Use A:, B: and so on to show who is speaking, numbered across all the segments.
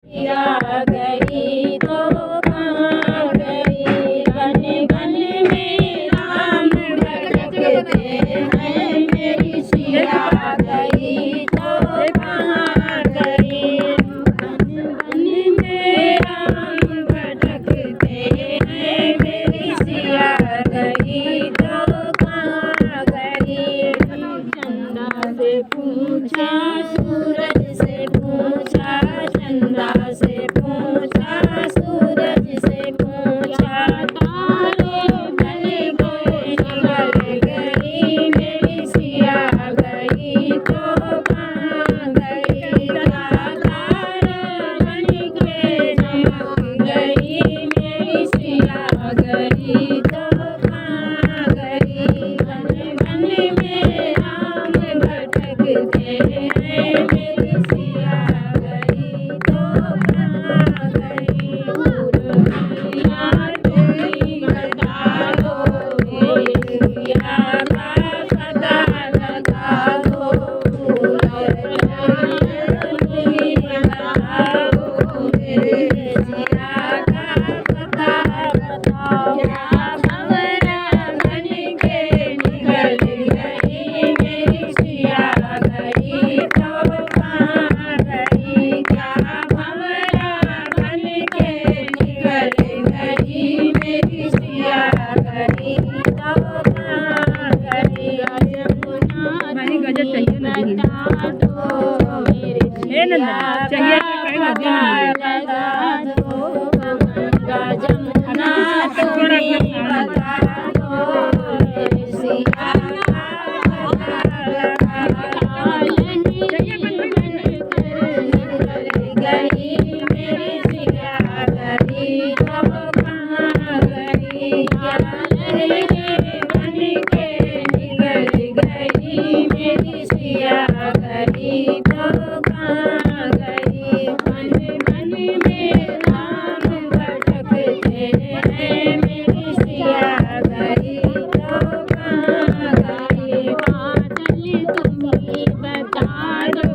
A: सिया गई तो कहाँ गई, बन बन में राम भटकते हैं, मेरी सिया गई तो कहाँ गई। बन बन में राम भटकते हैं, मेरी सिया गई तो कहाँ गई। चंदा से पूछा, सूरज से पूछा, चंदा से पूछा, सूरज से पूछा, तारे बन गए निकल गई, मेरी सिया गई तो कहाँ गई। तारा बन के चमक गई, मेरी सिया गई तो कहाँ गई। बन बन में राम भटकते हैं, मेरी सिया गई तो कहाँ गई। पूर्विया तुम बता दो, मेरी सिया का पता लगा दो। पूर्विया तुम बताओ, मेरी सिया का पता बताओ। क्या भंवरा बन के निकल गई, मेरी सिया गई तो कहाँ गई। क्या भंवरा बन के निकल गई, मेरी सिया गई तो कहाँ गई। जमुना बता दो, मेरी सिया का पता लगा दो। गंगा जमुना तुम्हीं बता दो, मेरी सिया का पता लगा दो। गई मेरी सिया गई तो कहाँ गई। क्या लहरें बन के निकल गई, मेरी सिया गई तो कहाँ गई। बन बन में राम भटकते हैं, मेरी सिया गई तो कहाँ गई। बादल तुम्हीं बता दो,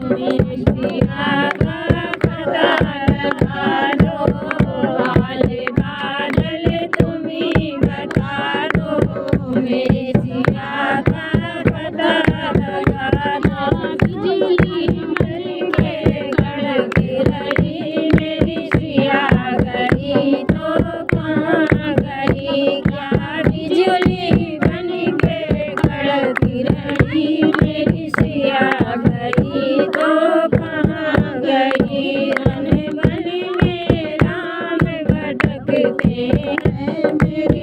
A: मेरी सिया का पता लगा दो। काले बादल तुम्हीं बता दो, मेरी सिया का पता लगा दो। बिजली बन के कड़क रही, मेरी सिया गई तो कहाँ गई। क्या बिजली बन के कड़क रही, मेरी सिया गई तो कहाँ गई। बन बन में राम भटकते हैं, मेरी